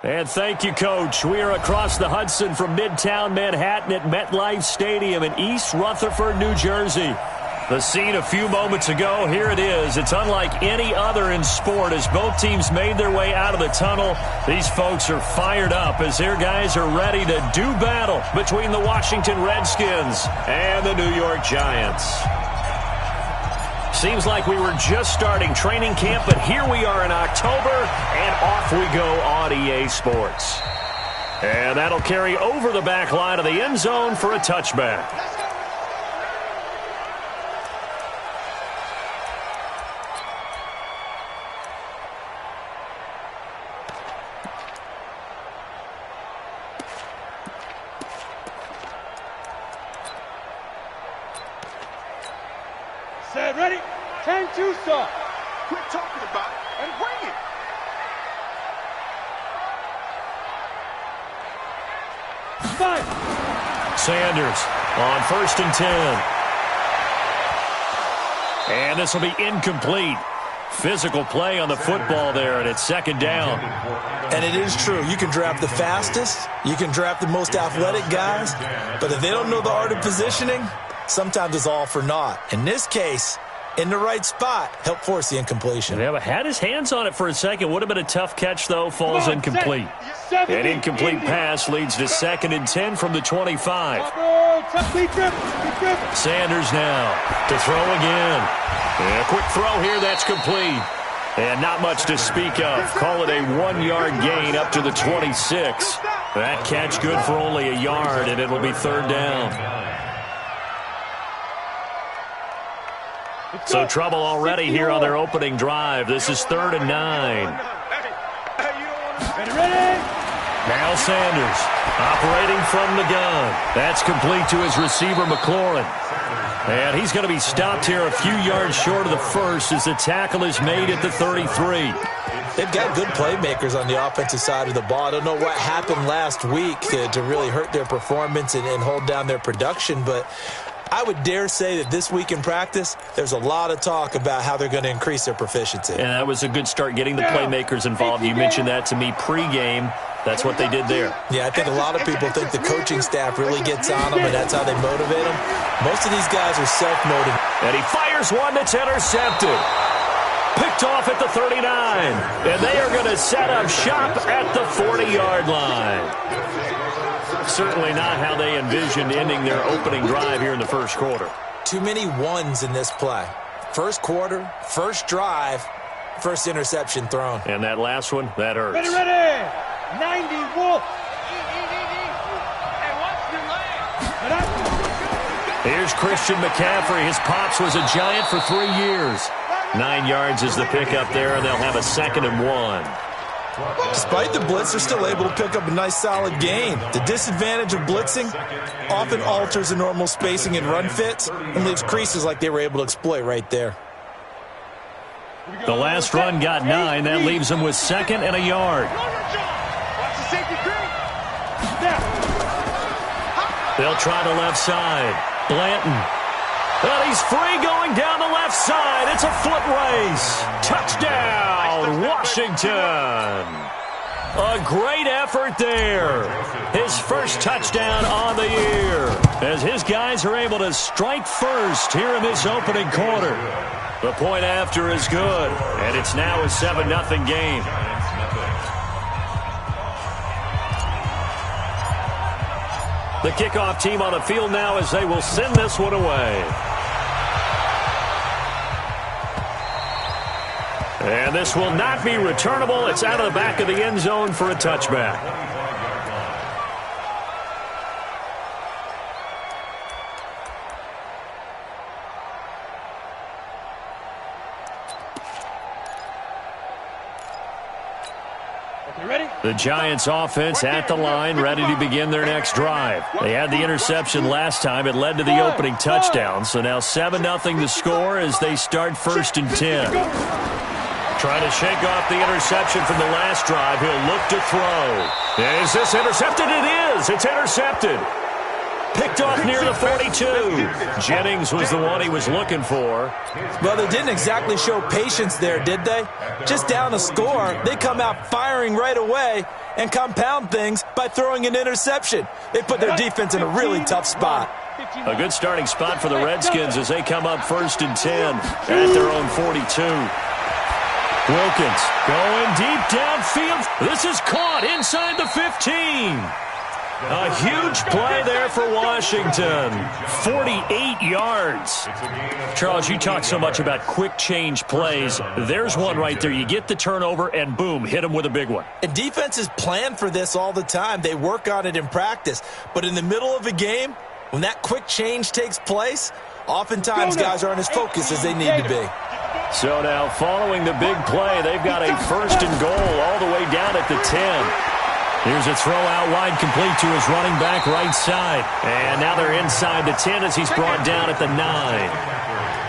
And thank you, Coach. We are across the Hudson from Midtown Manhattan at MetLife Stadium in East Rutherford, New Jersey. The scene a few moments ago, here it is. It's unlike any other in sport as both teams made their way out of the tunnel. These folks are fired up as their guys are ready to do battle between the Washington Redskins and the New York Giants. Seems like we were just starting training camp, but here we are in October, and off we go on EA Sports. And that'll carry over the back line of the end zone for a touchback. Set, ready? 10-2 start. Quit talking about it and bring it. Five. Sanders on 1st and 10. And this will be incomplete. Physical play on the football there, and it's 2nd down. And it is true. You can draft the fastest. You can draft the most athletic guys. But if they don't know the art of positioning, sometimes it's all for naught. In this case, in the right spot, help force the incompletion. Yeah, but had his hands on it for a second. Would have been a tough catch, though. Falls incomplete. An incomplete pass leads to 2nd and 10 from the 25. Sanders now to throw again. And a quick throw here. That's complete. And not much to speak of. Call it a 1-yard gain up to the 26. That catch good for only a yard, and it'll be 3rd down. So trouble already here on their opening drive. This is 3rd and 9. Now Sanders operating from the gun. That's complete to his receiver, McLaurin. And he's going to be stopped here a few yards short of the first as the tackle is made at the 33. They've got good playmakers on the offensive side of the ball. I don't know what happened last week to really hurt their performance and hold down their production, but I would dare say that this week in practice, there's a lot of talk about how they're going to increase their proficiency. And that was a good start getting the playmakers involved. You mentioned that to me pregame. That's what they did there. Yeah, I think a lot of people think the coaching staff really gets on them, and that's how they motivate them. Most of these guys are self-motivated. And he fires one that's intercepted. Picked off at the 39. And they are going to set up shop at the 40-yard line. Certainly not how they envisioned ending their opening drive here in the first quarter. Too many ones in this play. First quarter, first drive, first interception thrown. And that last one, that hurts. Ready. 90 Wolf. Here's Christian McCaffrey. His pops was a Giant for 3 years. 9 yards is the pickup there, and they'll have a 2nd and 1. Despite the blitz, they're still able to pick up a nice solid gain. The disadvantage of blitzing often alters the normal spacing and run fits and leaves creases like they were able to exploit right there. The last run got 9. That leaves them with 2nd and a yard. They'll try the left side. Blanton. And he's free going down the left side. It's a foot race. Touchdown, Washington. A great effort there. His first touchdown on the year as his guys are able to strike first here in this opening quarter. The point after is good, and it's now a 7-0 game. The kickoff team on the field now as they will send this one away. And this will not be returnable. It's out of the back of the end zone for a touchback. The Giants offense at the line, ready to begin their next drive. They had the interception last time. It led to the opening touchdown. So now 7-0 the score as they start 1st and 10. Trying to shake off the interception from the last drive. He'll look to throw. Is this intercepted? It is. It's intercepted. Picked off near the 42. Jennings was the one he was looking for. Well, they didn't exactly show patience there, did they? Just down a score, they come out firing right away and compound things by throwing an interception. They put their defense in a really tough spot. A good starting spot for the Redskins as they come up 1st and 10 at their own 42. Wilkins going deep downfield. This is caught inside the 15. A huge play there for Washington. 48 yards. Charles, you talk so much about quick change plays. There's one right there. You get the turnover and boom, hit them with a big one. And defenses plan for this all the time. They work on it in practice. But in the middle of a game, when that quick change takes place, oftentimes guys aren't as focused as they need to be. So now following the big play, they've got a 1st and goal all the way down at the 10. Here's a throw out wide, complete to his running back right side. And now they're inside the 10 as he's brought down at the 9.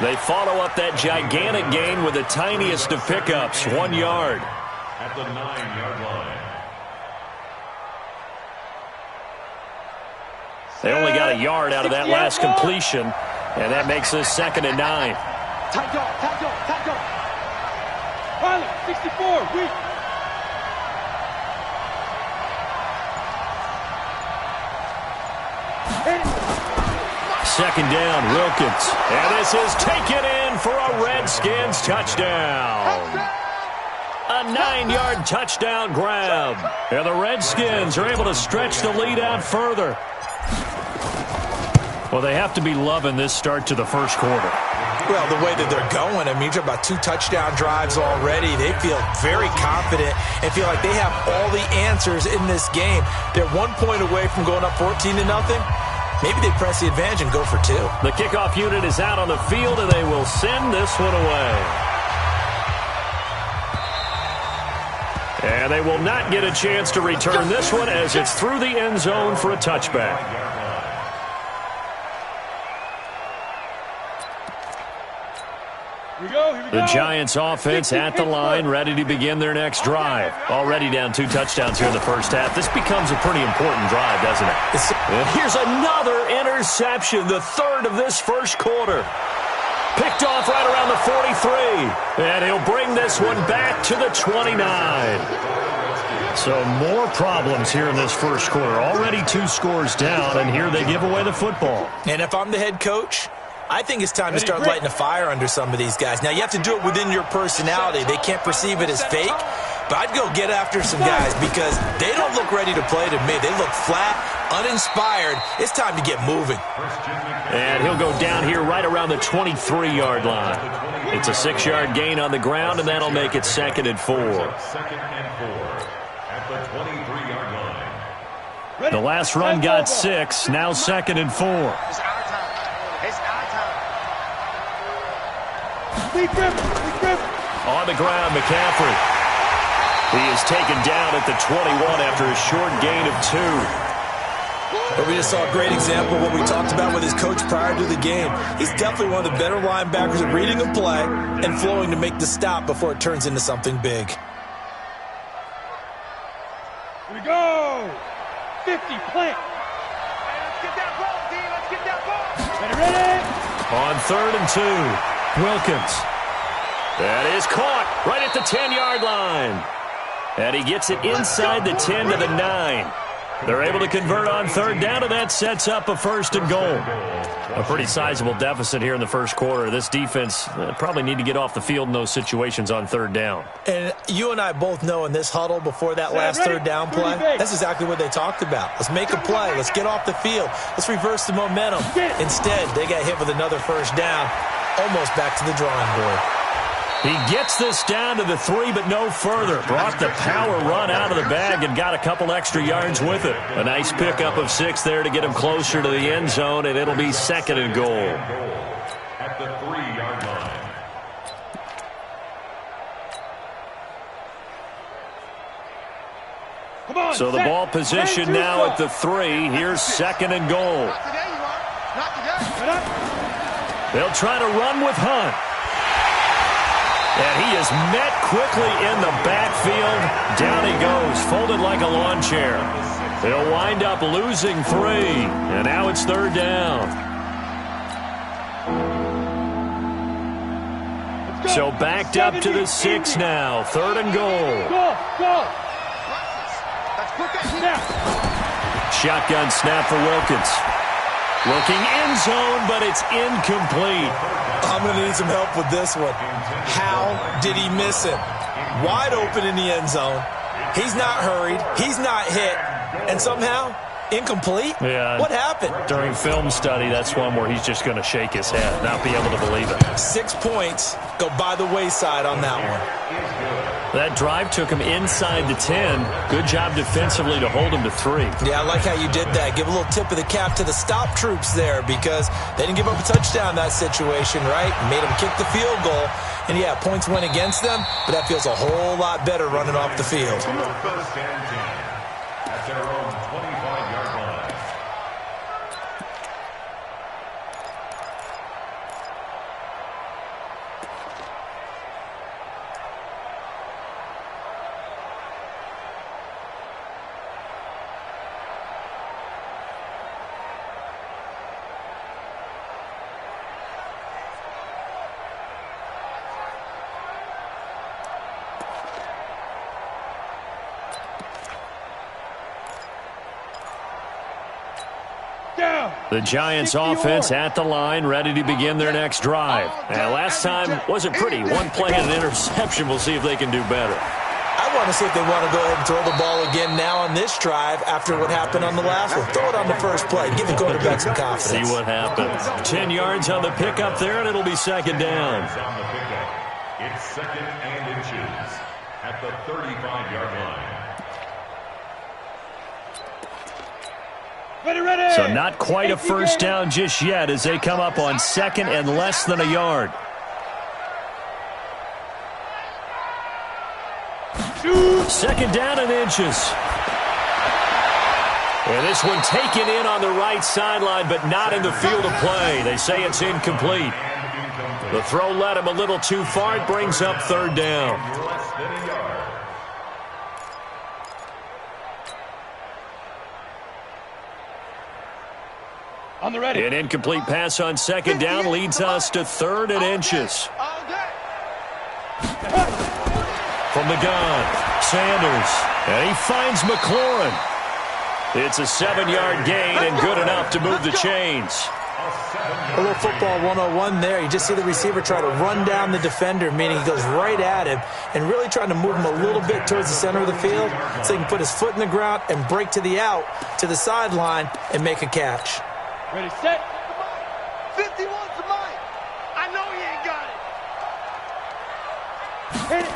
They follow up that gigantic gain with the tiniest of pickups, 1 yard. At the 9-yard line. They only got a yard out of that last completion, and that makes this 2nd and 9. Tight dog. Pilot, 64, weak. Second down, Wilkins. And this is taken in for a Redskins touchdown. A 9-yard touchdown grab. And the Redskins are able to stretch the lead out further. Well, they have to be loving this start to the first quarter. Well, the way that they're going, I mean, you're talking about 2 touchdown drives already. They feel very confident and feel like they have all the answers in this game. They're 1 point away from going up 14-0. Maybe they press the advantage and go for 2. The kickoff unit is out on the field, and they will send this one away. And they will not get a chance to return this one as it's through the end zone for a touchback. The Giants offense at the line, ready to begin their next drive. Already down 2 touchdowns here in the first half. This becomes a pretty important drive, doesn't it? Here's another interception, the 3rd of this first quarter. Picked off right around the 43. And he'll bring this one back to the 29. So more problems here in this first quarter. Already 2 scores down, and here they give away the football. And if I'm the head coach, I think it's time to start lighting a fire under some of these guys. Now, you have to do it within your personality. They can't perceive it as fake, but I'd go get after some guys because they don't look ready to play to me. They look flat, uninspired. It's time to get moving. And he'll go down here right around the 23-yard line. It's a 6-yard gain on the ground, and that'll make it 2nd and 4. 2nd and 4 at the 23-yard line. The last run got 6, now 2nd and 4. On the ground, McCaffrey. He is taken down at the 21 after a short gain of 2. But we just saw a great example of what we talked about with his coach prior to the game. He's definitely one of the better linebackers at reading a play and flowing to make the stop before it turns into something big. Here we go. 50, plant. Let's get that ball, D. Let's get that ball. Ready? On 3rd and 2, Wilkins. That is caught right at the 10-yard line. And he gets it inside the 10 to the 9. They're able to convert on 3rd down, and that sets up a 1st and goal. A pretty sizable deficit here in the first quarter. This defense probably need to get off the field in those situations on 3rd down. And you and I both know in this huddle before that last 3rd down play, that's exactly what they talked about. Let's make a play. Let's get off the field. Let's reverse the momentum. Instead, they got hit with another 1st down, almost back to the drawing board. He gets this down to the 3, but no further. Brought the power run out of the bag and got a couple extra yards with it. A nice pickup of 6 there to get him closer to the end zone, and it'll be 2nd and goal. At the 3-yard line. So the ball position now at the 3. Here's 2nd and goal. Not today, you are. Not today. They'll try to run with Hunt. And he is met quickly in the backfield. Down he goes, folded like a lawn chair. They'll wind up losing 3, and now it's 3rd down. So backed up to the 6 now. 3rd and goal. Go. Shotgun snap for Wilkins. Looking end zone, but it's incomplete. I'm going to need some help with this one. How did he miss him? Wide open in the end zone. He's not hurried. He's not hit. And somehow, incomplete? Yeah. What happened? During film study, that's one where he's just going to shake his head, not be able to believe it. 6 points go by the wayside on that one. That drive took him inside the 10. Good job defensively to hold him to 3. Yeah, I like how you did that. Give a little tip of the cap to the stop troops there because they didn't give up a touchdown in that situation, right? Made them kick the field goal. And, yeah, points went against them, but that feels a whole lot better running off the field. First and 10 at their own 25-yard line. The Giants offense at the line, ready to begin their next drive. And last time wasn't pretty. One play and an interception. We'll see if they can do better. I want to see if they want to go ahead and throw the ball again now on this drive after what happened on the last one. Throw it on the first play. Give the quarterback some confidence. See what happens. 10 yards on the pickup there, and it'll be 2nd down. It's 2nd and inches at the 35-yard line. Ready. So not quite a first down just yet as they come up on 2nd and less than a yard. 2nd down and inches. And this one taken in on the right sideline, but not in the field of play. They say it's incomplete. The throw led him a little too far. It brings up 3rd down. Less than a yard. On the ready. An incomplete pass on 2nd down leads us to 3rd and inches. From the gun, Sanders. And he finds McLaurin. It's a 7-yard gain and good enough to move the chains. A little football 101 there. You just see the receiver try to run down the defender, meaning he goes right at him and really trying to move him a little bit towards the center of the field so he can put his foot in the ground and break to the out, to the sideline, and make a catch. Ready, set. 51's mine. I know he ain't got it. Hit it.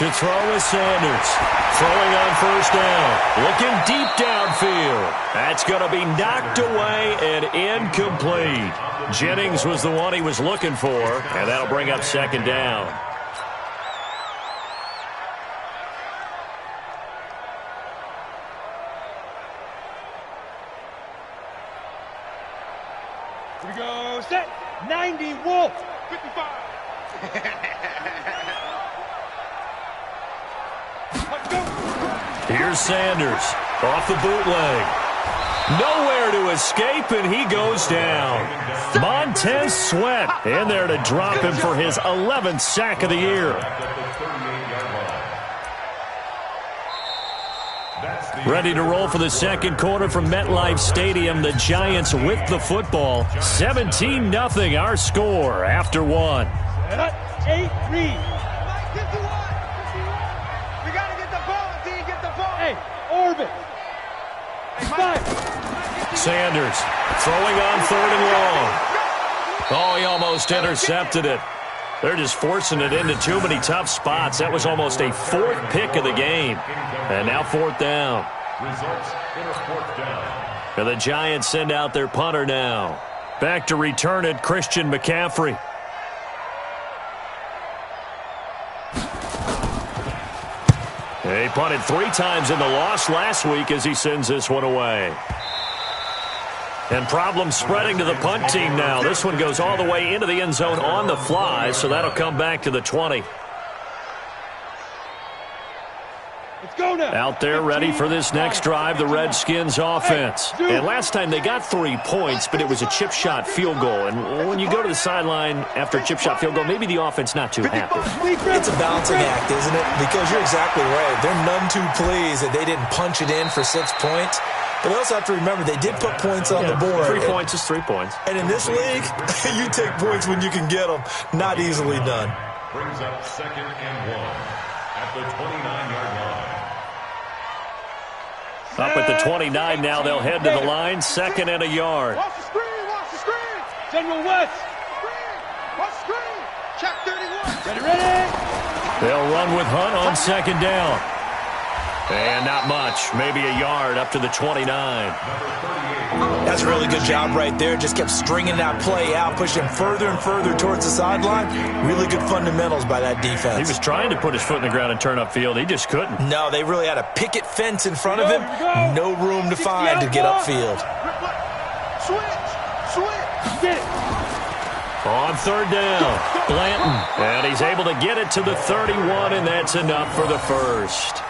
To throw is Sanders. Throwing on 1st down. Looking deep downfield. That's going to be knocked away and incomplete. Jennings was the one he was looking for, and that'll bring up 2nd down. Here we go, set. 90, Wolf. 55. Here's Sanders off the bootleg. Nowhere to escape, and he goes down. Montez Sweat in there to drop him for his 11th sack of the year. Ready to roll for the 2nd quarter from MetLife Stadium. The Giants with the football. 17-0 our score after 1. 8 read. We got to get the ball, D. Get the ball. Hey, orbit. 5. Sanders throwing on 3rd and long. Oh, he almost intercepted it. They're just forcing it into too many tough spots. That was almost a 4th pick of the game. And now 4th down. Results in a 4th down. And the Giants send out their punter now. Back to return it, Christian McCaffrey. He punted 3 times in the loss last week as he sends this one away. And problems spreading to the punt team now. This one goes all the way into the end zone on the fly, so that'll come back to the 20. Let's go. Out there ready for this next drive, the Redskins offense. And last time they got 3 points, but it was a chip shot field goal. And when you go to the sideline after a chip shot field goal, maybe the offense not too happy. It's a balancing act, isn't it? Because you're exactly right. They're none too pleased that they didn't punch it in for 6 points. But they also have to remember they did put points on the board. 3 points is 3 points. And in this league, you take points when you can get them. Not easily done. Brings up 2nd and 1 at the 29-yard line. Up at the 29 now, they'll head to the line, 2nd and a yard. Watch the screen, watch the screen. General West. Screen, watch the screen. Check 31. Ready? They'll run with Hunt on 2nd down. And not much, maybe a yard up to the 29. That's a really good job right there. Just kept stringing that play out, pushing further and further towards the sideline. Really good fundamentals by that defense. He was trying to put his foot in the ground and turn upfield. He just couldn't. No, they really had a picket fence in front of him. No room to find to get upfield. Switch. On 3rd down, Blanton. And he's able to get it to the 31, and that's enough for the first.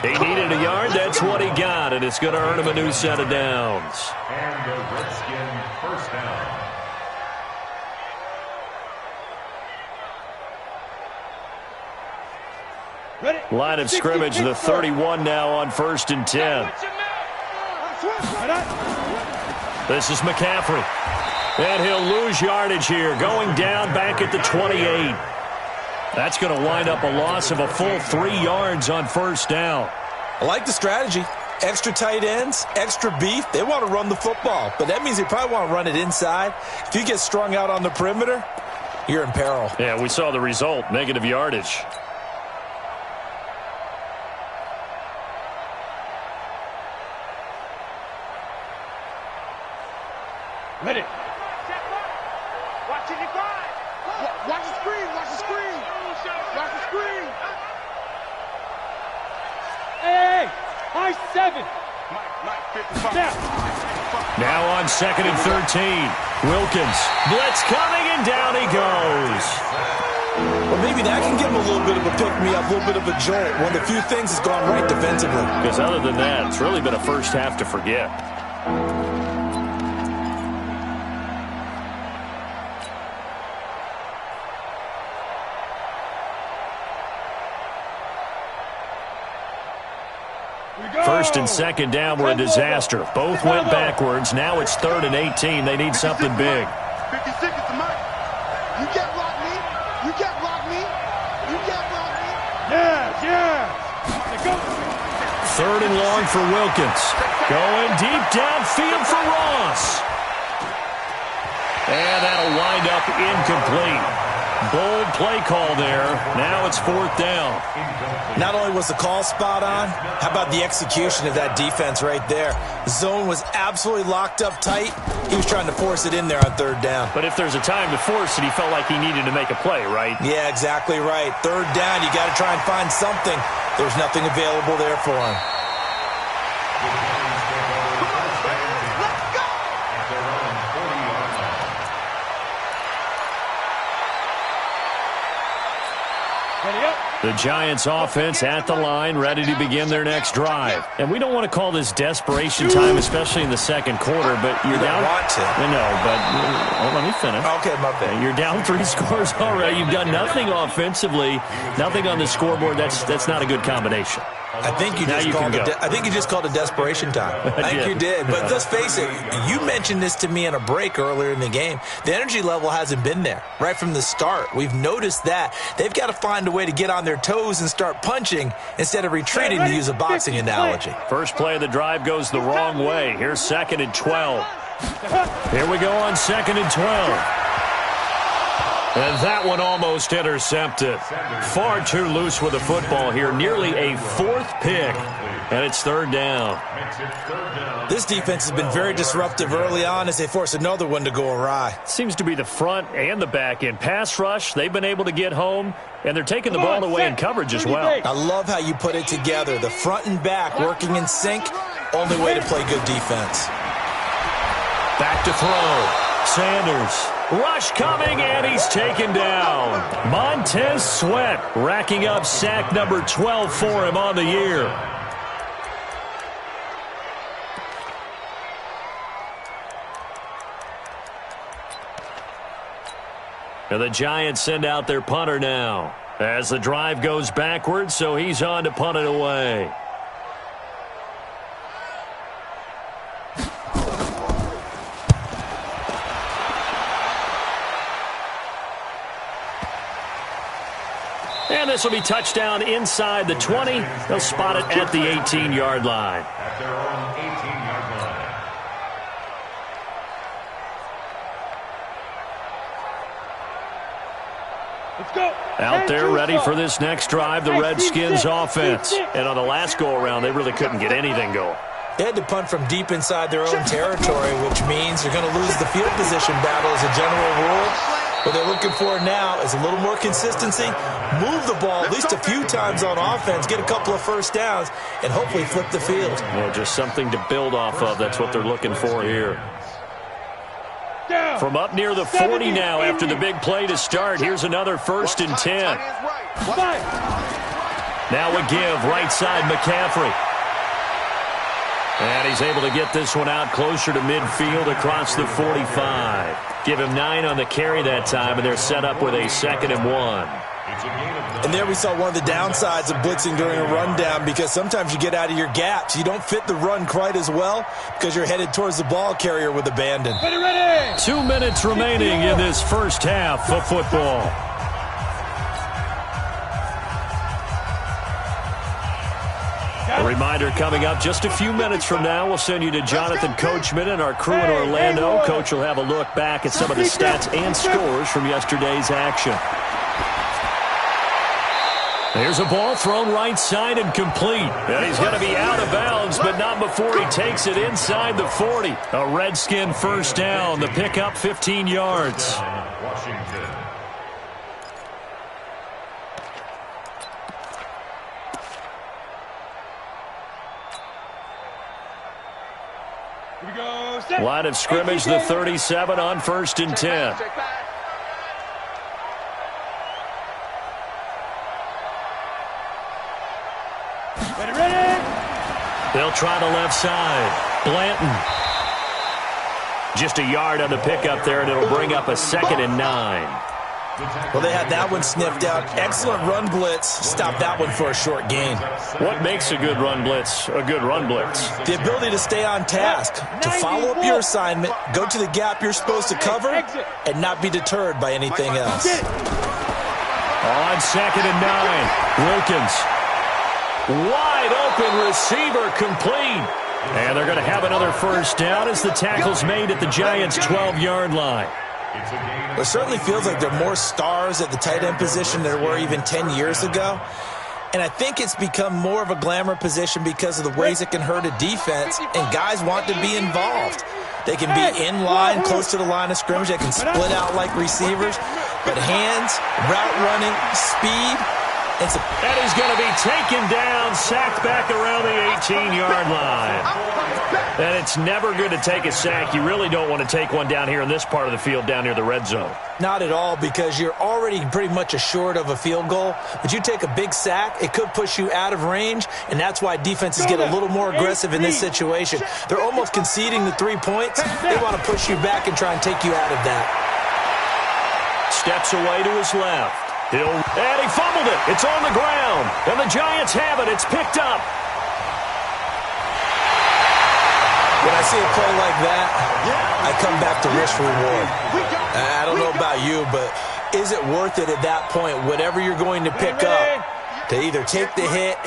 He needed a yard. That's what he got, and it's going to earn him a new set of downs. And the Redskin first down. Line of scrimmage, the 31 now on 1st and 10. This is McCaffrey. And he'll lose yardage here, going down back at the 28. That's going to wind up a loss of a full 3 yards on 1st down. I like the strategy. Extra tight ends, extra beef. They want to run the football, but that means they probably want to run it inside. If you get strung out on the perimeter, you're in peril. Yeah, we saw the result, negative yardage. Ready. Watch it, you grind. Watch the screen, watch the screen. Watch the screen. Hey, high 7. Mike, 55. Now on 2nd and 13. Wilkins. Blitz coming, and down he goes. Well, maybe that can give him a little bit of a pick-me-up, a little bit of a jolt. One of the few things that's gone right defensively. Because other than that, it's really been a first half to forget. First and 2nd down were a disaster. Both went backwards. Now it's 3rd and 18. They need something big. 50 seconds to Mike. You can't block me. You can't block me. You can't block me. Yeah. Go. 3rd and long for Wilkins. Going deep downfield for Ross. And that'll wind up incomplete. Bold play call there. Now it's 4th down. Not only was the call spot on, how about the execution of that defense right there? Zone was absolutely locked up tight. He was trying to force it in there on 3rd down. But if there's a time to force it, he felt like he needed to make a play, right? Yeah, exactly right. 3rd down, you got to try and find something. There's nothing available there for him. The Giants offense at the line, ready to begin their next drive. And we don't want to call this desperation time, especially in the 2nd quarter, but you're down. Want to. I know, but let me finish. Okay, my bad. You're down 3 scores already. You've done nothing offensively, nothing on the scoreboard. That's not a good combination. I think you just called it desperation time. I think you did. But let's face it, you mentioned this to me in a break earlier in the game. The energy level hasn't been there right from the start. We've noticed that. They've got to find a way to get on their toes and start punching instead of retreating, to use a boxing analogy. First play of the drive goes the wrong way. Here's 2nd and 12. Here we go on 2nd and 12. And that one almost intercepted. Far too loose with the football here. Nearly a 4th pick. And it's 3rd down. This defense has been very disruptive early on as they force another one to go awry. Seems to be the front and the back end. Pass rush, they've been able to get home, and they're taking the ball away in coverage as well. I love how you put it together. The front and back working in sync. Only way to play good defense. Back to throw. Sanders. Rush coming, and he's taken down. Montez Sweat racking up sack number 12 for him on the year. And the Giants send out their punter now as the drive goes backwards, so he's on to punt it away. And this will be touchdown inside the 20. They'll spot it at the 18-yard line. At their own 18-yard line. Let's go. Out there ready for this next drive, the Redskins offense. And on the last go-around, they really couldn't get anything going. They had to punt from deep inside their own territory, which means they're going to lose the field position battle as a general rule. What they're looking for now is a little more consistency, move the ball at least a few times on offense, get a couple of first downs, and hopefully flip the field. Well, just something to build off of. That's what they're looking for here. From up near the 40 now after the big play to start. Here's another 1st and 10. Now a give right side McCaffrey. And he's able to get this one out closer to midfield across the 45. Give him 9 on the carry that time, and they're set up with a 2nd and 1. And there we saw one of the downsides of blitzing during a rundown, because sometimes you get out of your gaps. You don't fit the run quite as well because you're headed towards the ball carrier with abandon. 2 minutes remaining in this first half of football. A reminder coming up just a few minutes from now. We'll send you to Jonathan Coachman and our crew in Orlando. Coach will have a look back at some of the stats and scores from yesterday's action. There's a ball thrown right side and complete. And he's going to be out of bounds, but not before he takes it inside the 40. A Redskin first down. The pickup 15 yards. Washington. Line of scrimmage, the 37 on 1st and 10. They'll try the left side. Blanton. Just a yard on the pickup there, and it'll bring up a 2nd and 9. Well, they had that one sniffed out. Excellent run blitz. Stop that one for a short gain. What makes a good run blitz a good run blitz? The ability to stay on task, to follow up your assignment, go to the gap you're supposed to cover, and not be deterred by anything else. On 2nd and 9, Wilkins. Wide open receiver, complete. And they're going to have another first down as the tackle's made at the Giants' 12-yard line. It certainly feels like there are more stars at the tight end position than there were even 10 years ago. And I think it's become more of a glamour position because of the ways it can hurt a defense, and guys want to be involved. They can be in line, close to the line of scrimmage. They can split out like receivers. But hands, route running, speed, and he's going to be taken down, sacked back around the 18-yard line. And it's never good to take a sack. You really don't want to take one down here in this part of the field, down near the red zone. Not at all, because you're already pretty much assured of a field goal. But you take a big sack, it could push you out of range, and that's why defenses get a little more aggressive in this situation. They're almost conceding the 3 points. They want to push you back and try and take you out of that. Steps away to his left. And he fumbled it. It's on the ground. And the Giants have it. It's picked up. When I see a play like that, I come back to risk reward. I don't know about you, but is it worth it at that point, whatever you're going to pick up, to either take the hit,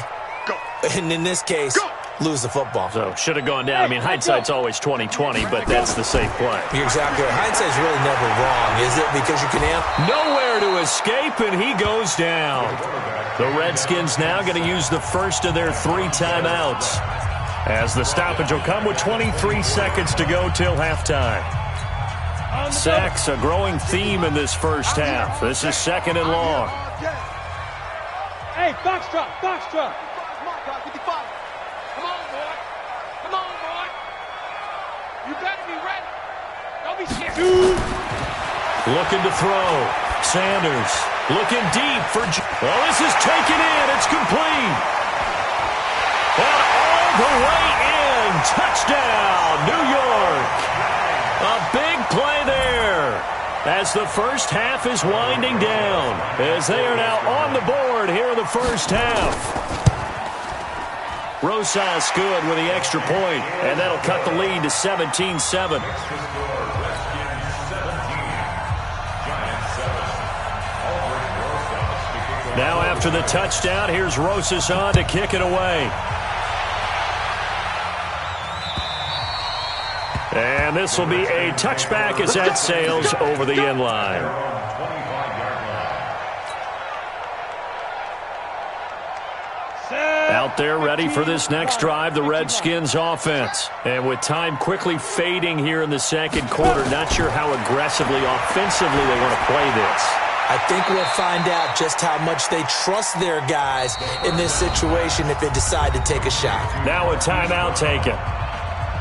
and in this case, lose the football? So, should have gone down. I mean, hindsight's always 20/20, but that's the safe play. You're exactly right. Hindsight's really never wrong, is it? Because you can nowhere to escape, and he goes down. The Redskins now going to use the first of their 3 timeouts, as the stoppage will come with 23 seconds to go till halftime. Sacks, a growing theme in this first half. This is 2nd and long. Hey, box drop, box drop. Come on, boy. You better be ready. Don't be scared. looking to throw. Sanders looking deep for... Well, this is taken in. It's complete. And all the way in. Touchdown, New York. A big play there as the first half is winding down, as they are now on the board here in the first half. Rosas good with the extra point, and that'll cut the lead to 17-7. Now after the touchdown, here's Rosas on to kick it away. And this will be a touchback as that sails over the end line. Out there ready for this next drive, the Redskins offense. And with time quickly fading here in the second quarter, not sure how aggressively, offensively they want to play this. I think we'll find out just how much they trust their guys in this situation if they decide to take a shot. Now a timeout taken.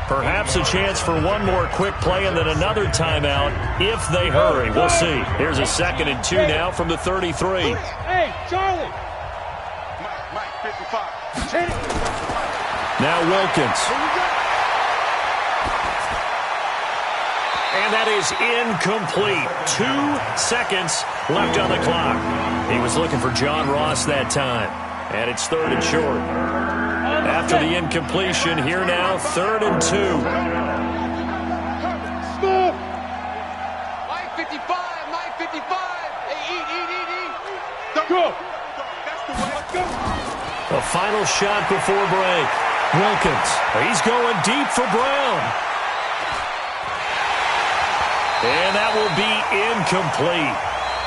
Perhaps a chance for one more quick play and then another timeout if they hurry. We'll see. Here's a 2nd and 2 now from the 33. Hey, Charlie. Mike, 55. Now Wilkins. And that is incomplete. 2 seconds left on the clock. He was looking for John Ross that time. And it's 3rd and short. After the incompletion, here now, 3rd and 2. Mike 55, Mike 55. Hey, eat. Go. That's the way. Let's go. A final shot before break. Wilkins, he's going deep for Brown. And that will be incomplete.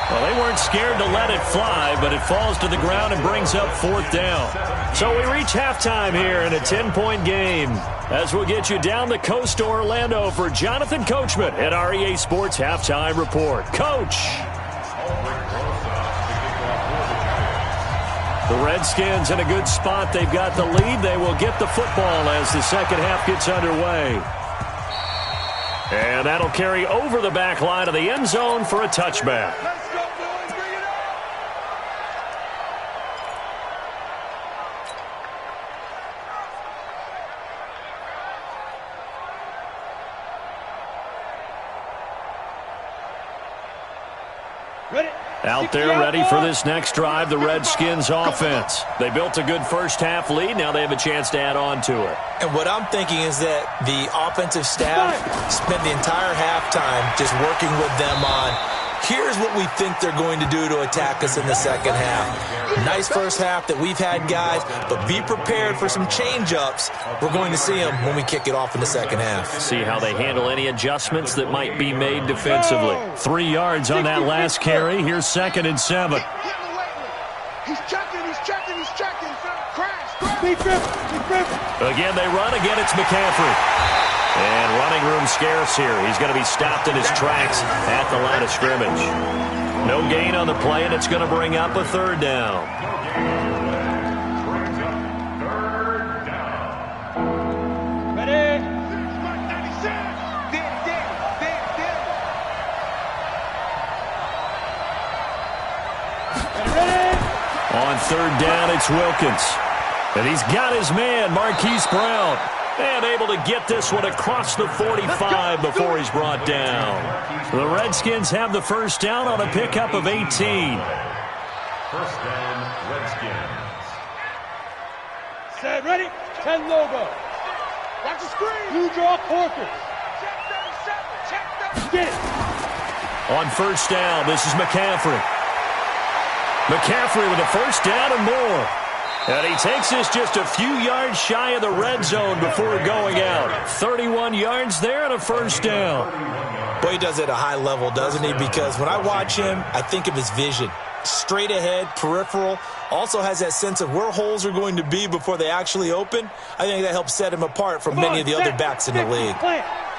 Well, they weren't scared to let it fly, but it falls to the ground and brings up 4th down. So we reach halftime here in a 10-point game, as we'll get you down the coast to Orlando for Jonathan Coachman at our EA Sports Halftime Report. Coach. The Redskins in a good spot. They've got the lead. They will get the football as the second half gets underway. And that'll carry over the back line of the end zone for a touchback. Out there ready for this next drive, the Redskins offense. They built a good first half lead. Now they have a chance to add on to it. And what I'm thinking is that the offensive staff spent the entire halftime just working with them on, here's what we think they're going to do to attack us in the second half. Nice first half that we've had, guys, but be prepared for some change-ups. We're going to see them when we kick it off in the second half. See how they handle any adjustments that might be made defensively. 3 yards on that last carry. Here's 2nd and 7. He's checking. Crash. Again, they run. Again, it's McCaffrey. And running room scarce here. He's going to be stopped in his tracks at the line of scrimmage. No gain on the play, and it's going to bring up a 3rd down. Ready? On 3rd down, it's Wilkins. And he's got his man, Marquise Brown. And able to get this one across the 45 before he's brought down. The Redskins have the first down on a pickup of 18. First down, Redskins. Set, ready? 10 logo. Watch the screen. Blue draw quarters. Check 37. Get it. On first down, this is McCaffrey. McCaffrey with a first down and more. And he takes this just a few yards shy of the red zone before going out. 31 yards there and a first down. Boy, he does it at a high level, doesn't he? Because when I watch him, I think of his vision. Straight ahead, peripheral. Also has that sense of where holes are going to be before they actually open. I think that helps set him apart from many of the other backs in the league.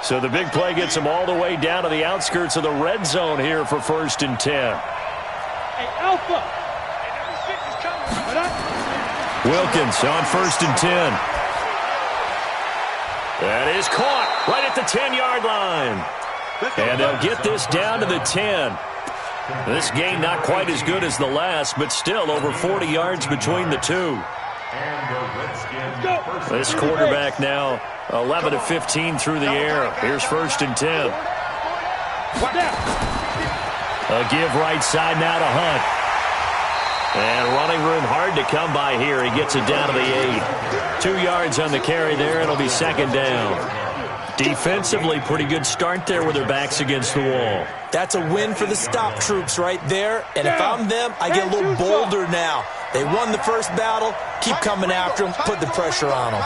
So the big play gets him all the way down to the outskirts of the red zone here for 1st and 10. Hey, Alpha. Wilkins on 1st and 10. That is caught right at the 10-yard line. And they'll get this down to the 10. This game not quite as good as the last, but still over 40 yards between the two. This quarterback now 11 of 15 through the air. Here's 1st and 10. A give right side now to Hunt. And running room hard to come by here. He gets it down to the 8. 2 yards on the carry there. It'll be 2nd down. Defensively, pretty good start there with their backs against the wall. That's a win for the stop troops right there. And if I'm them, I get a little bolder now. They won the first battle. Keep coming after them. Put the pressure on them.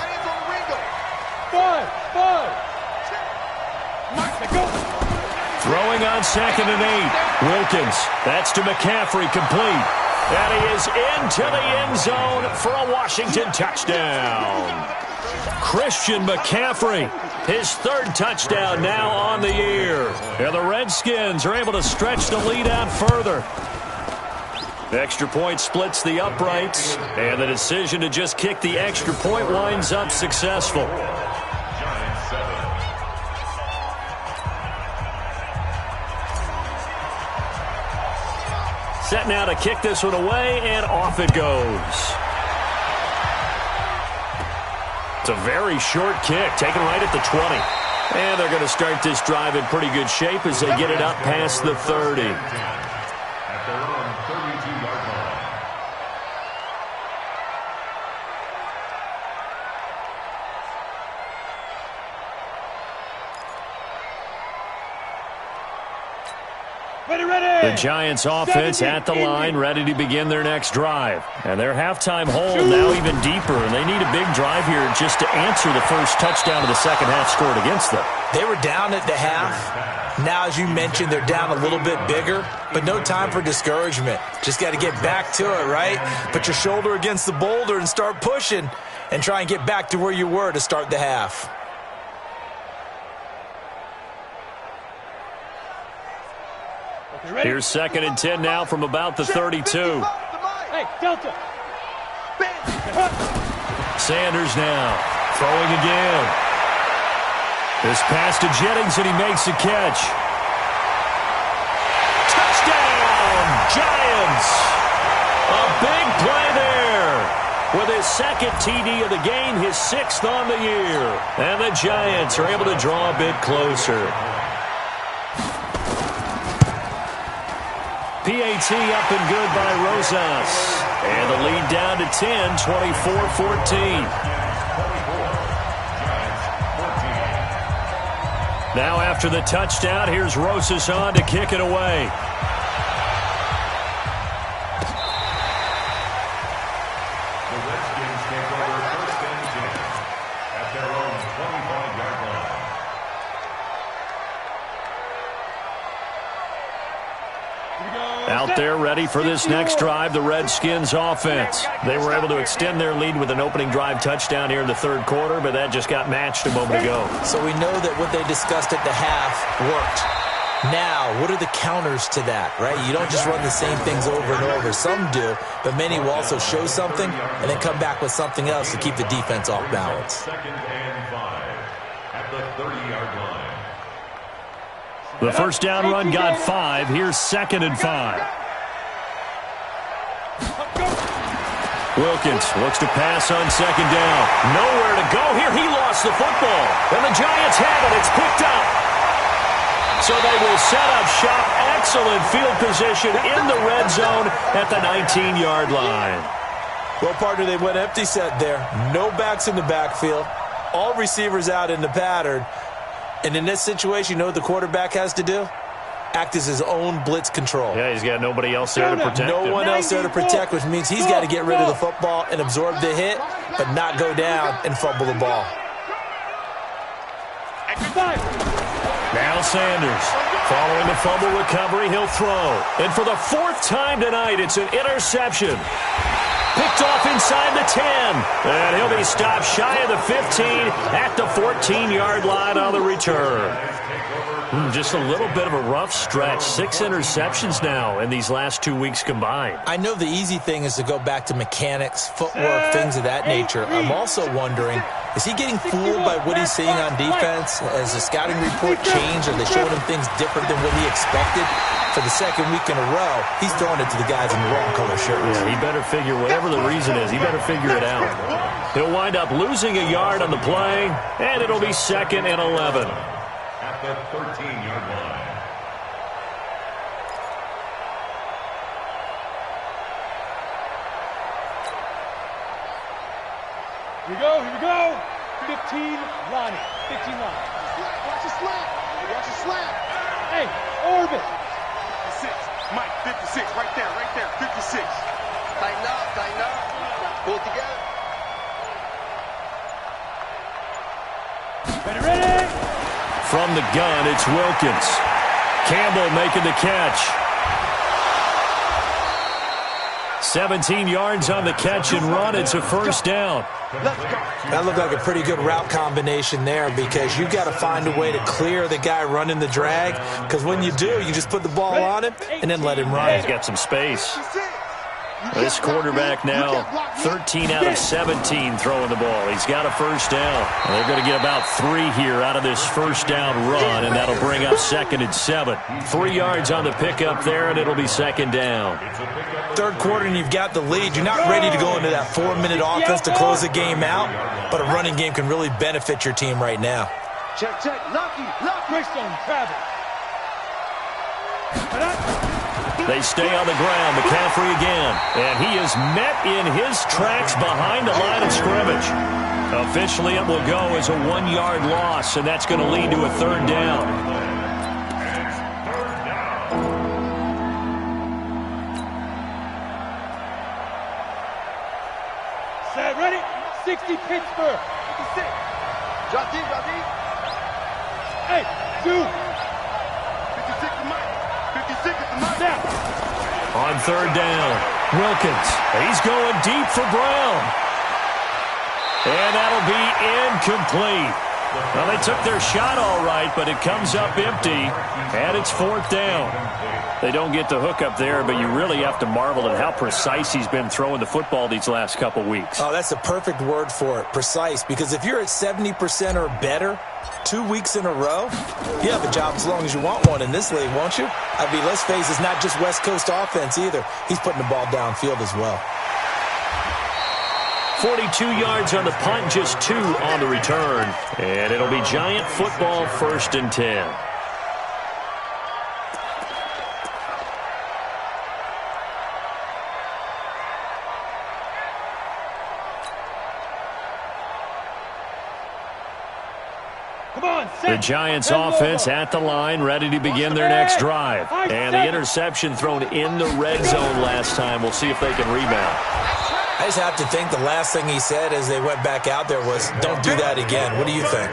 Throwing on 2nd and 8. Wilkins. That's to McCaffrey, complete. And he is into the end zone for a Washington touchdown. Christian McCaffrey, his 3rd touchdown now on the year. And the Redskins are able to stretch the lead out further. The extra point splits the uprights, and the decision to just kick the extra point winds up successful. Set now to kick this one away, and off it goes. It's a very short kick, taken right at the 20. And they're going to start this drive in pretty good shape as they get it up past the 30. At their own 32-yard line. The Giants offense at the line, ready to begin their next drive. And their halftime hole now even deeper, and they need a big drive here just to answer the first touchdown of the second half scored against them. They were down at the half. Now, as you mentioned, they're down a little bit bigger, but no time for discouragement. Just got to get back to it, right? Put your shoulder against the boulder and start pushing and try and get back to where you were to start the half. Here's 2nd and 10 now from about the 32. Hey, Delta. Sanders now throwing again. This pass to Jennings, and he makes the catch. Touchdown, Giants! A big play there. With his 2nd TD of the game, his 6th on the year. And the Giants are able to draw a bit closer. PAT up and good by Rosas. And the lead down to 10, 24-14. Now after the touchdown, here's Rosas on to kick it away. The Redskins take over 1st and 10 at their own 25-yard line. Out there ready for this next drive, the Redskins offense. They were able to extend their lead with an opening drive touchdown here in the 3rd quarter, but that just got matched a moment ago. So we know that what they discussed at the half worked. Now, what are the counters to that, right? You don't just run the same things over and over. Some do, but many will also show something and then come back with something else to keep the defense off balance. 2nd and 5 at the 30-yard line. The first down run got 5. Here's 2nd and 5. Wilkins looks to pass on 2nd down. Nowhere to go here. He lost the football. And the Giants have it. It's picked up. So they will set up shop. Excellent field position in the red zone at the 19-yard line. Well, partner, they went empty set there. No backs in the backfield. All receivers out in the pattern. And in this situation, you know what the quarterback has to do? Act as his own blitz control. Yeah, he's got nobody else there to protect him. No one else there to protect, which means he's got to get rid of the football and absorb the hit, but not go down and fumble the ball. Now Sanders, following the fumble recovery, he'll throw. And for the 4th time tonight, it's an interception. Picked off inside the 10. And he'll be stopped shy of the 15 at the 14-yard line on the return. Just a little bit of a rough stretch. 6 interceptions now in these last 2 weeks combined. I know the easy thing is to go back to mechanics, footwork, things of that nature. I'm also wondering, Is he getting fooled by what he's seeing on defense? Has the scouting report changed? Are they showing him things different than what he expected? For the second week in a row, he's throwing it to the guys in the wrong color shirts. Yeah, he better figure, whatever the reason is, he better figure it out. He'll wind up losing a yard on the play, and it'll be 2nd and 11. At the 13-yard line. Here we go, here we go. 15, Lonnie. 15 line. Watch the slant. Watch the slant. Hey, orbit. 56. Mike, 56. Right there, 56. Tighten up. Pull it together. Ready? From the gun, it's Wilkins. Campbell making the catch. 17 yards on the catch and run. It's a first down. That looked like a pretty good route combination there because you've got to find a way to clear the guy running the drag, because when you do, you just put the ball on him and then let him run. He's got some space. This quarterback now 13 out of 17 throwing the ball. He's got a first down. And they're going to get about 3 here out of this first down run, and that'll bring up 2nd and 7. 3 yards on the pickup there, and it'll be 2nd down. Third quarter, and you've got the lead. You're not ready to go into that 4-minute offense to close the game out, but a running game can really benefit your team right now. Check. Lucky. Greystone, Travis. They stay on the ground. McCaffrey again. And he is met in his tracks behind the line of scrimmage. Officially, it will go as a 1-yard loss, and that's going to lead to a 3rd down. Set, ready? 60, Pittsburgh. 56. Drop deep. Hey, 2. 56 to Mike. 56 is the Mike. Now. On 3rd down, Wilkins. He's going deep for Brown. And that'll be incomplete. Well, they took their shot all right, but it comes up empty, and it's 4th down. They don't get the hook up there, but you really have to marvel at how precise he's been throwing the football these last couple weeks. Oh, that's the perfect word for it, precise, because if you're at 70% or better 2 weeks in a row, you have a job as long as you want one in this league, won't you? I mean, let's face it, it's not just West Coast offense either. He's putting the ball downfield as well. 42 yards on the punt, just 2 on the return. And it'll be Giant football, 1st and 10. The Giants offense at the line, ready to begin their next drive. And the interception thrown in the red zone last time. We'll see if they can rebound. I just have to think the last thing he said as they went back out there was, don't do that again. What do you think?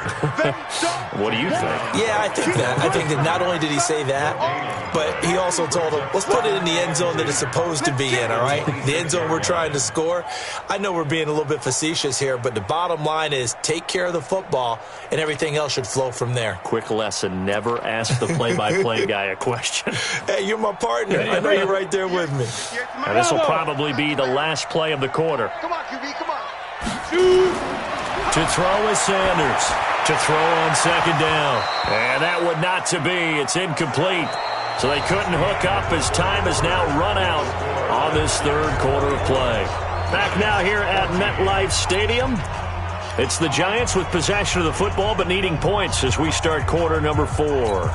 What do you think? Yeah, I think that. I think that not only did he say that, but he also told him, let's put it in the end zone that it's supposed to be in, all right? The end zone we're trying to score. I know we're being a little bit facetious here, but the bottom line is take care of the football, and everything else should flow from there. Quick lesson, never ask the play-by-play guy a question. Hey, you're my partner. I know you're right there with me. And this will probably be the last play of the quarter. Come on, QB, come on. To throw is Sanders. To throw on 2nd down. And that would not to be. It's incomplete. So they couldn't hook up as time has now run out on this 3rd quarter of play. Back now here at MetLife Stadium. It's the Giants with possession of the football but needing points as we start quarter number 4.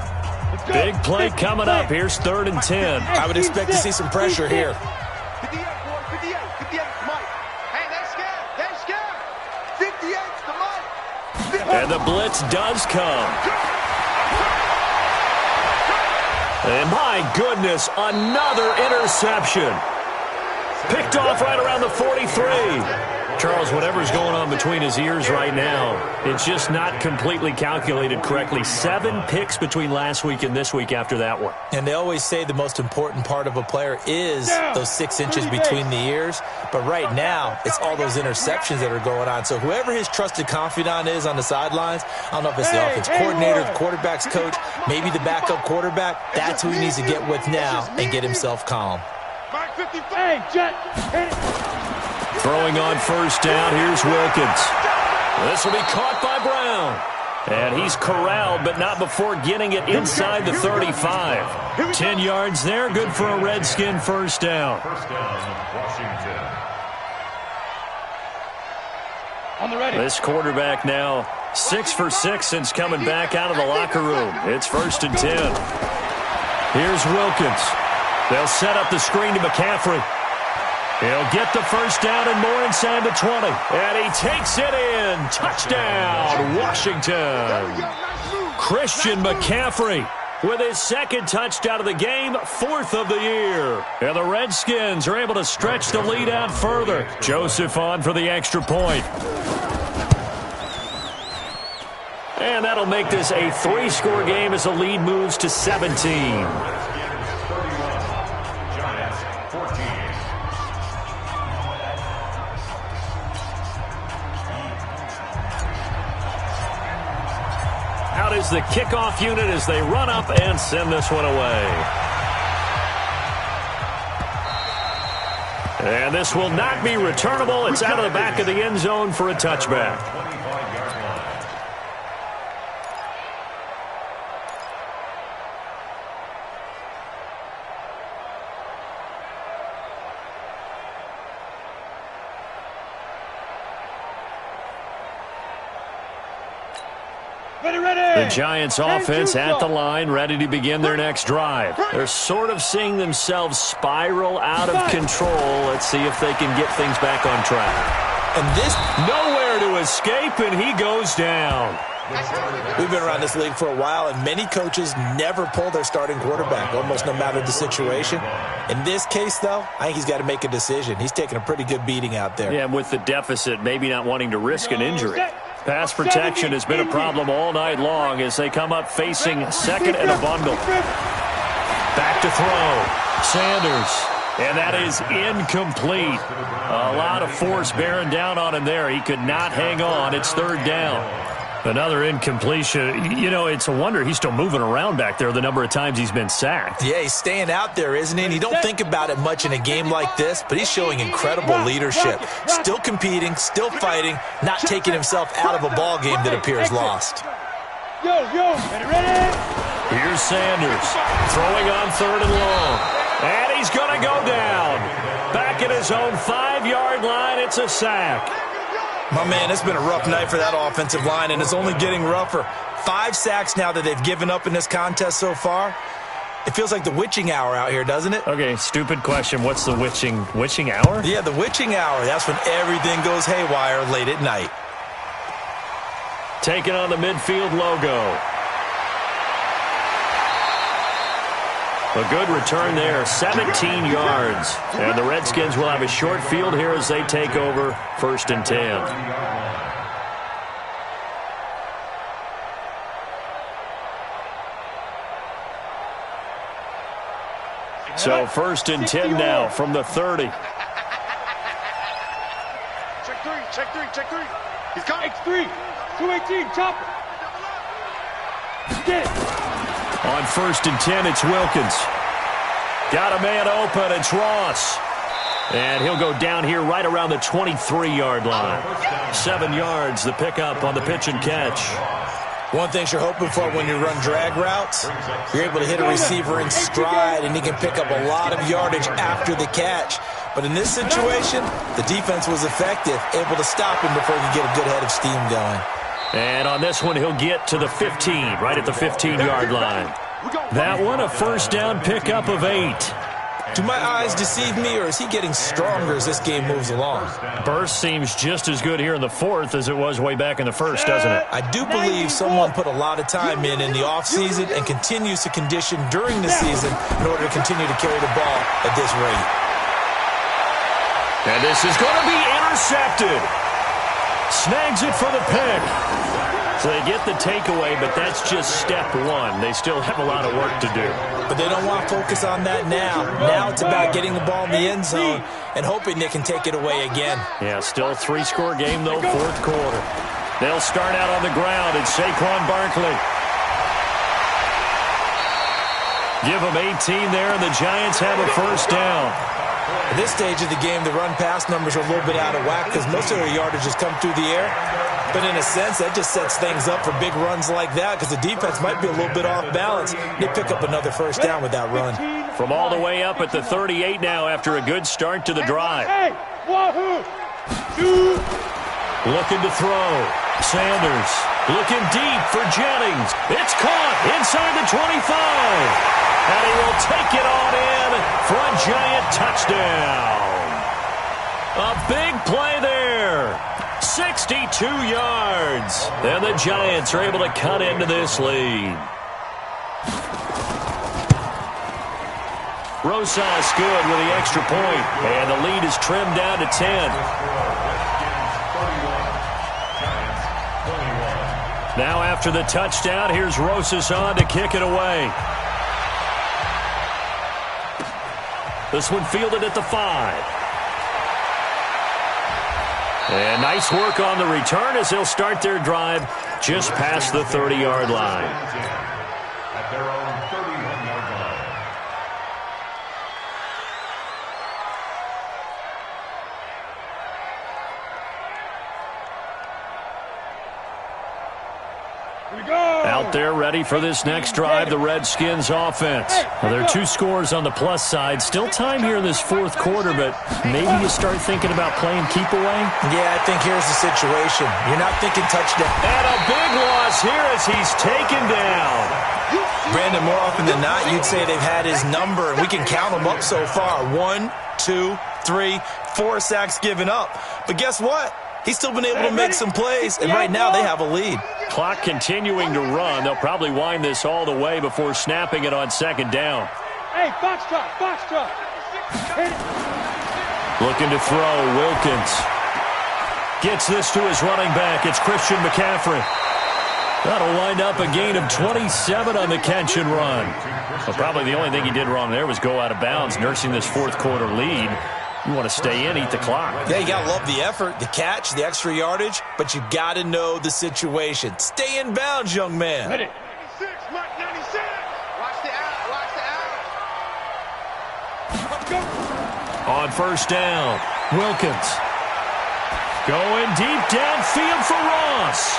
Big play coming up. Here's 3rd and 10. I would expect to see some pressure here. 58, boy, 58, 58, Mike. Hey, they're scared. 58's the Mike. And the blitz does come. And my goodness, another interception. Picked off right around the 43. Charles, whatever's going on between his ears right now, it's just not completely calculated correctly. 7 picks between last week and this week after that one. And they always say the most important part of a player is those 6 inches between the ears. But right now, it's all those interceptions that are going on. So whoever his trusted confidant is on the sidelines, I don't know if it's the offense coordinator, the quarterback's coach, maybe the backup quarterback, that's who he needs to get with now and get himself calm. Hey, Jet, hit it. Throwing on 1st down, here's Wilkins. This will be caught by Brown. And he's corralled, but not before getting it inside the 35. 10 yards there, good for a Redskin first down. First down, Washington. On the ready. This quarterback now 6 for 6 since coming back out of the locker room. It's 1st and 10. Here's Wilkins. They'll set up the screen to McCaffrey. He'll get the first down and more inside the 20. And he takes it in. Touchdown, Washington. Christian McCaffrey with his 2nd touchdown of the game, 4th of the year. And the Redskins are able to stretch the lead out further. Joseph on for the extra point. And that'll make this a 3-score game as the lead moves to 17. Out is the kickoff unit as they run up and send this one away. And this will not be returnable. It's out of the back of the end zone for a touchback. The Giants offense at the line, ready to begin their next drive. They're sort of seeing themselves spiral out of control. Let's see if they can get things back on track. And this, nowhere to escape, and he goes down. We've been around this league for a while, and many coaches never pull their starting quarterback, almost no matter the situation. In this case, though, I think he's got to make a decision. He's taking a pretty good beating out there. Yeah, with the deficit, maybe not wanting to risk an injury. Pass protection has been a problem all night long as they come up facing 2nd and a bundle. Back to throw. Sanders. And that is incomplete. A lot of force bearing down on him there. He could not hang on. It's 3rd down. Another incompletion. You know, it's a wonder he's still moving around back there the number of times he's been sacked. Yeah, he's staying out there, isn't he? And you don't think about it much in a game like this, but he's showing incredible leadership. Still competing, still fighting, not taking himself out of a ball game that appears lost. Ready? Here's Sanders throwing on 3rd and long. And he's going to go down. Back at his own 5-yard line, it's a sack. My man, it's been a rough night for that offensive line, and it's only getting rougher. 5 sacks now that they've given up in this contest so far. It feels like the witching hour out here, doesn't it? Okay, stupid question. What's the witching hour? Yeah, the witching hour. That's when everything goes haywire late at night. Taking on the midfield logo. A good return there, 17 yards. And the Redskins will have a short field here as they take over 1st and 10. So 1st and 10 now from the 30. Check three. He's coming. X3, 218, chopper. Get it. On 1st and 10, it's Wilkins. Got a man open, it's Ross. And he'll go down here right around the 23-yard line. 7 yards, the pickup on the pitch and catch. One thing you're hoping for when you run drag routes, you're able to hit a receiver in stride, and he can pick up a lot of yardage after the catch. But in this situation, the defense was effective, able to stop him before he could get a good head of steam going. And on this one, he'll get to the 15, right at the 15-yard line. That one, a first down pickup of 8. Do my eyes deceive me, or is he getting stronger as this game moves along? Burst seems just as good here in the 4th as it was way back in the 1st, doesn't it? I do believe someone put a lot of time in the offseason and continues to condition during the season in order to continue to carry the ball at this rate. And this is going to be intercepted. Snags it for the pick. So they get the takeaway, but that's just step 1. They still have a lot of work to do. But they don't want to focus on that now. Now it's about getting the ball in the end zone and hoping they can take it away again. Yeah, still a 3-score game, though, 4th quarter. They'll start out on the ground. It's Saquon Barkley. Give them 18 there, and the Giants have a first down. At this stage of the game, the run-pass numbers are a little bit out of whack because most of their yardage has come through the air. But in a sense, that just sets things up for big runs like that because the defense might be a little bit off balance. They pick up another first down with that run. From all the way up at the 38 now after a good start to the drive. Hey, wahoo! Looking to throw. Sanders looking deep for Jennings. It's caught inside the 25. And he will take it on in for a giant touchdown. A big play there. 62 yards. And the Giants are able to cut into this lead. Rosas good with the extra point. And the lead is trimmed down to 10. Now after the touchdown, here's Rosas on to kick it away. This one fielded at the 5. And nice work on the return as they'll start their drive just past the 30-yard line. At their own 31-yard line. Here we go. Out there ready for this next drive, the Redskins offense. Well, there are 2 scores on the plus side. Still time here in this fourth quarter, but maybe you start thinking about playing keep away? Yeah, I think here's the situation. You're not thinking touchdown. And a big loss here as he's taken down. Brandon, more often than not, you'd say they've had his number, and we can count them up so far. 1, 2, 3, 4 sacks given up. But guess what? He's still been able to make some plays, and right now they have a lead. Clock continuing to run. They'll probably wind this all the way before snapping it on second down. Hey, box truck. Hit it. Looking to throw, Wilkins. Gets this to his running back. It's Christian McCaffrey. That'll wind up a gain of 27 on the catch and run. Well, probably the only thing he did wrong there was go out of bounds, nursing this fourth quarter lead. You want to stay in, eat the clock. Yeah, you got to love the effort, the catch, the extra yardage, but you got to know the situation. Stay in bounds, young man. Hit it. 96, Mike 96. Watch the out. Let's go. On first down, Wilkins. Going deep downfield for Ross.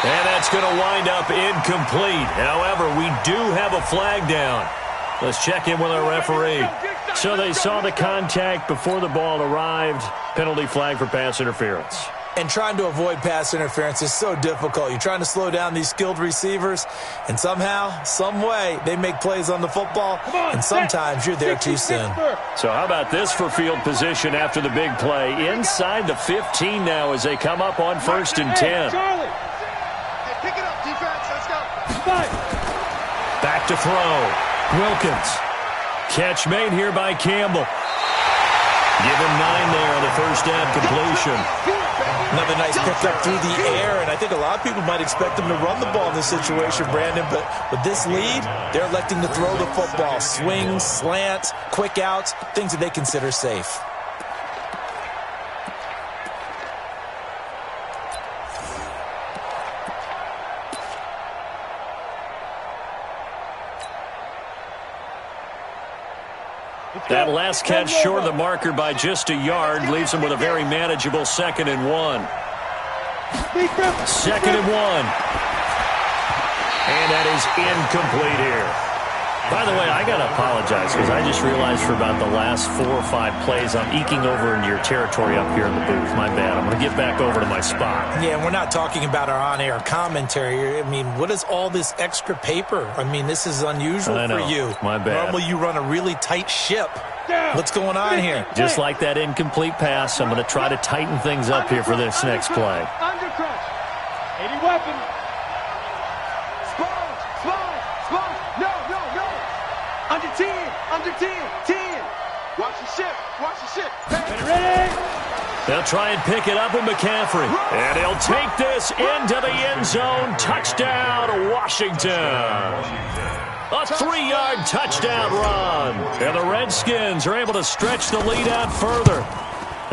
And that's going to wind up incomplete. However, we do have a flag down. Let's check in with our referee. So they saw the contact before the ball arrived. Penalty flag for pass interference. And trying to avoid pass interference is so difficult. You're trying to slow down these skilled receivers, and somehow, some way, they make plays on the football, and sometimes you're there too soon. So how about this for field position after the big play? Inside the 15 now as they come up on first and 10. Charlie. Hey, pick it up, defense. Let's go. Back to throw. Wilkins. Catch made here by Campbell. Give him 9 there on the first down completion. Another nice pickup through the air, and I think a lot of people might expect them to run the ball in this situation, Brandon, but with this lead, they're electing to throw the football. Swings, slants, quick outs, things that they consider safe. That last catch short of the marker by just a yard leaves him with a very manageable 2nd and 1. 2nd and 1. And that is incomplete here. By the way, I got to apologize because I just realized for about the last 4 or 5 plays I'm eking over into your territory up here in the booth. My bad. I'm going to get back over to my spot. Yeah, we're not talking about our on-air commentary. I mean, what is all this extra paper? I mean, this is unusual for you. My bad. Normally you run a really tight ship. What's going on here? Just like that incomplete pass, I'm going to try to tighten things up here for this next play. Under crunch. 80 weapon. No. Under 10. Watch the ship. Ready? They'll try and pick it up with McCaffrey. And he'll take this into the end zone. Touchdown, Washington. A 3-yard touchdown run. And the Redskins are able to stretch the lead out further.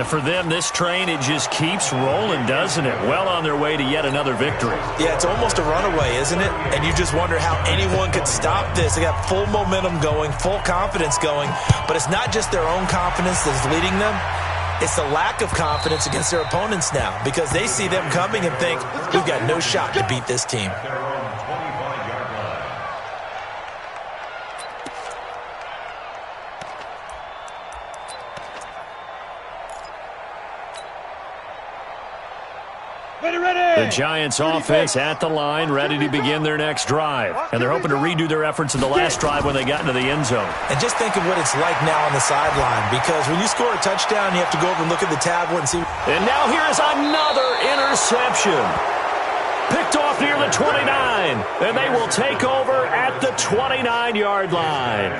And for them, this train, it just keeps rolling, doesn't it? Well on their way to yet another victory. Yeah, it's almost a runaway, isn't it? And you just wonder how anyone could stop this. They got full momentum going, full confidence going. But it's not just their own confidence that's leading them. It's the lack of confidence against their opponents now because they see them coming and think, we've got no shot to beat this team. The Giants offense at the line, ready to begin their next drive. And they're hoping to redo their efforts in the last drive when they got into the end zone. And just think of what it's like now on the sideline, because when you score a touchdown, you have to go over and look at the tablet and see. And now here's another interception. Picked off near the 29, and they will take over at the 29-yard line.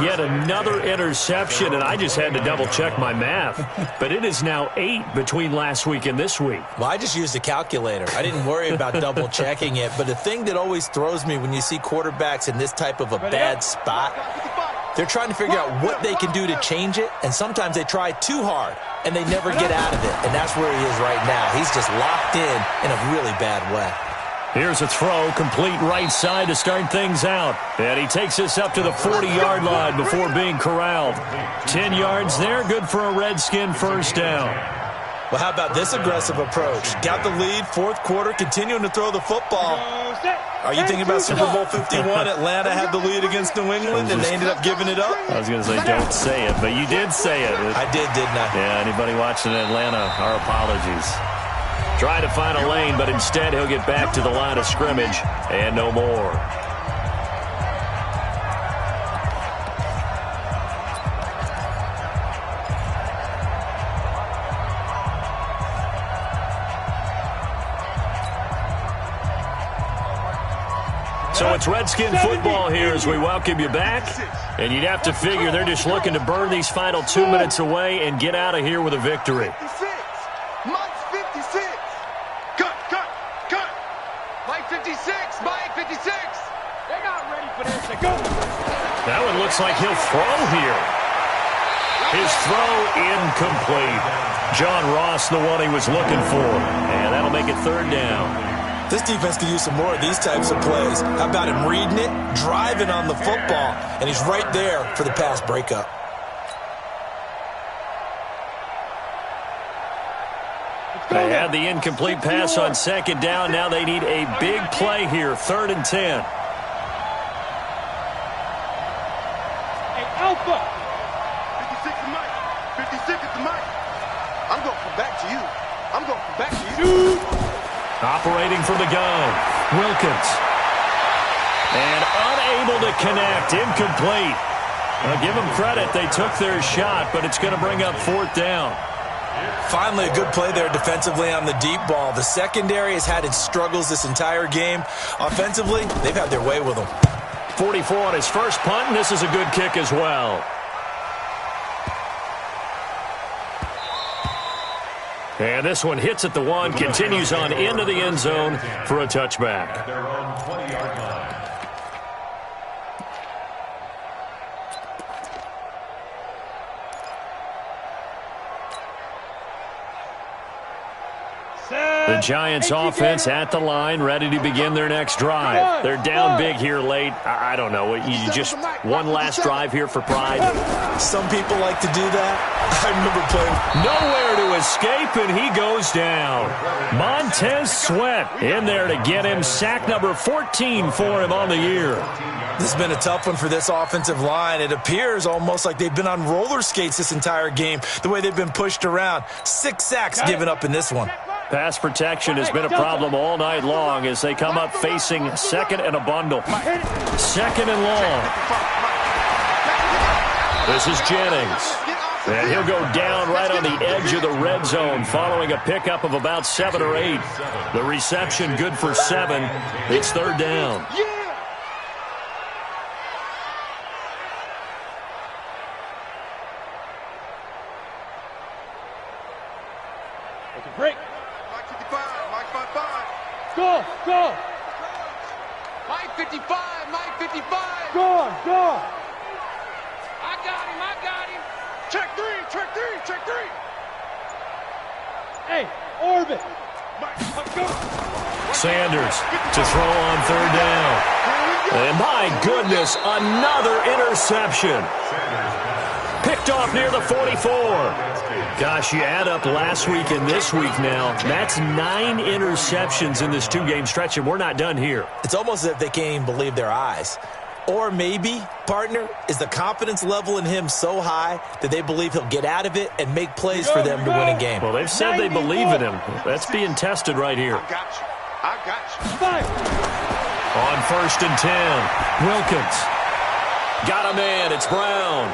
Yet another interception, and I just had to double-check my math. But it is now 8 between last week and this week. Well, I just used a calculator. I didn't worry about double-checking it. But the thing that always throws me when you see quarterbacks in this type of a bad spot, they're trying to figure out what they can do to change it, and sometimes they try too hard, and they never get out of it. And that's where he is right now. He's just locked in a really bad way. Here's a throw, complete right side to start things out. And he takes us up to the 40-yard line before being corralled. 10 yards there, good for a Redskin first down. Well, how about this aggressive approach? Got the lead, fourth quarter, continuing to throw the football. Are you thinking about Super Bowl 51? Atlanta had the lead against New England, and they ended up giving it up? I was going to say, don't say it, but you did say it. I did, didn't I? Yeah, anybody watching Atlanta, our apologies. Try to find a lane, but instead he'll get back to the line of scrimmage and no more. So it's Redskin football here as we welcome you back. And you'd have to figure they're just looking to burn these final 2 minutes away and get out of here with a victory. Mike's 56. Cut. Mike 56. Mike 56. They're not ready for this. They go. That one looks like he'll throw here. His throw incomplete. John Ross, the one he was looking for. And that'll make it third down. This defense could use some more of these types of plays. How about him reading it, driving on the football, and he's right there for the pass breakup. They had the incomplete pass on second down. Now they need a big play here, 3rd and 10. Hey, Alpha. 56 is Mike. 56 is the Mike. I'm going to come back to you. Operating from the gun, Wilkins. And unable to connect, incomplete. I'll give them credit, they took their shot, but it's going to bring up 4th down. Finally, a good play there defensively on the deep ball. The secondary has had its struggles this entire game. Offensively, they've had their way with them. 44 on his first punt, and this is a good kick as well. And this one hits at the 1, continues on into the end zone for a touchback. Their own 20-yard line. The Giants offense at the line, ready to begin their next drive. They're down big here late. I don't know. You just one last drive here for pride. Some people like to do that. I remember playing. Nowhere to escape, and he goes down. Montez Sweat in there to get him. Sack number 14 for him on the year. This has been a tough one for this offensive line. It appears almost like they've been on roller skates this entire game, the way they've been pushed around. 6 sacks given up in this one. Pass protection has been a problem all night long as they come up facing 2nd and a bundle. 2nd and long. This is Jennings. And he'll go down right on the edge of the red zone following a pickup of about 7 or 8. The reception good for 7. It's 3rd down. Break. Mike 55. Mike 55. Go. Mike 55. Mike 55. Go. I got him. Check three. Hey, Orbit. Sanders to throw on third down. And my goodness, another interception. Picked off near the 44. Gosh, you add up last week and this week now, that's 9 interceptions in this 2-game stretch, and we're not done here. It's almost as if they can't even believe their eyes. Or maybe, partner, is the confidence level in him so high that they believe he'll get out of it and make plays for them to win a game. Well, they've said they believe in him. That's being tested right here. I got you. Five. On first and 10, Wilkins. Got a man, it's Brown.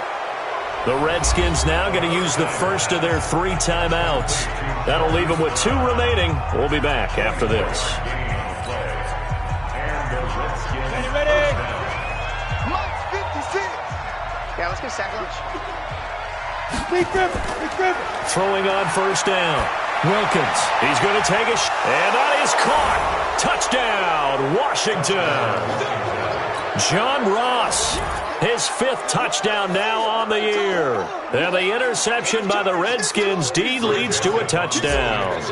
The Redskins now going to use the first of their 3 timeouts. That'll leave them with 2 remaining. We'll be back after this. Ready? Mike 56. Yeah, let's get sack lunch. Big river. Throwing on first down. Wilkins. He's going to take a and that is caught. Touchdown, Washington. John Ross, his 5th touchdown now on the year. And the interception by the Redskins. D leads to a touchdown.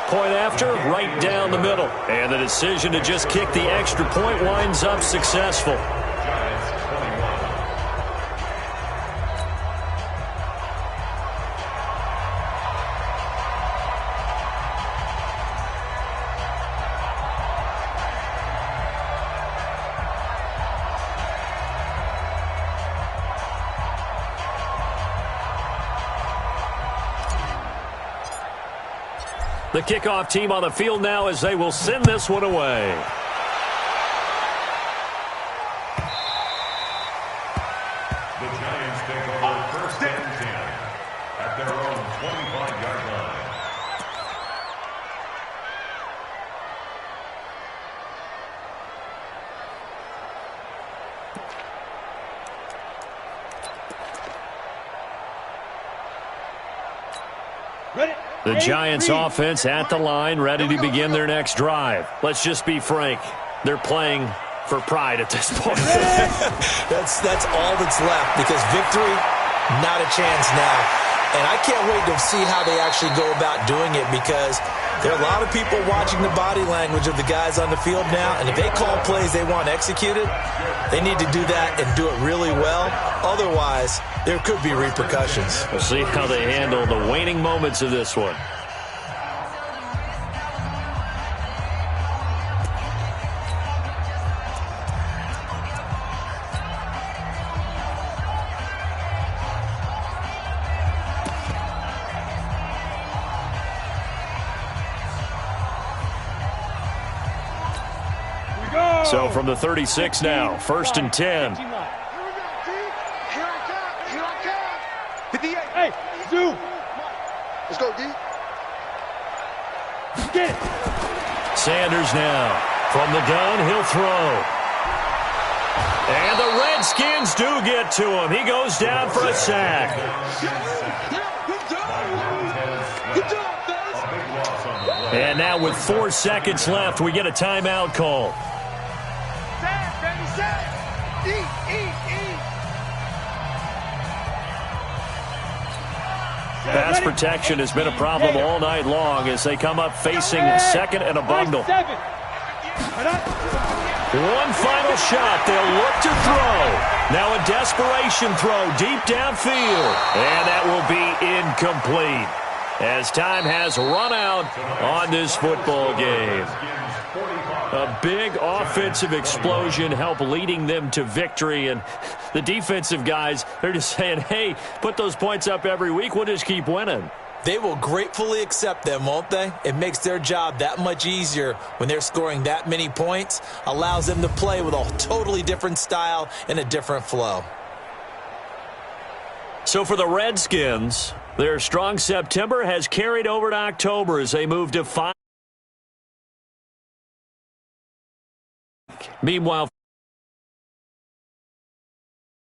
Point after, right down the middle. And the decision to just kick the extra point winds up successful. The kickoff team on the field now as they will send this one away. The Giants take over first and 10 at their own 25-yard line. Ready? The Giants offense at the line, ready to begin their next drive. Let's just be frank. They're playing for pride at this point. That's all that's left, because victory, not a chance now. And I can't wait to see how they actually go about doing it, because there are a lot of people watching the body language of the guys on the field now, and if they call plays they want executed, they need to do that and do it really well. Otherwise, there could be repercussions. We'll see how they handle the waning moments of this one. So from the 36 now, first and 10. Here I come. 58. Hey, Zoo. Let's go, D. Get it. Sanders now. From the gun, he'll throw. And the Redskins do get to him. He goes down for a sack. Good job, fellas. And now with 4 seconds left, we get a timeout call. Sack, baby, sack. Eat. Pass protection has been a problem all night long as they come up facing second and a bundle. 7. One final shot. They'll look to throw. Now a desperation throw deep downfield. And that will be incomplete as time has run out on this football game. A big offensive explosion helped leading them to victory. And the defensive guys, they're just saying, hey, put those points up every week. We'll just keep winning. They will gratefully accept them, won't they? It makes their job that much easier when they're scoring that many points. Allows them to play with a totally different style and a different flow. So for the Redskins, their strong September has carried over to October as they move to 5. Meanwhile,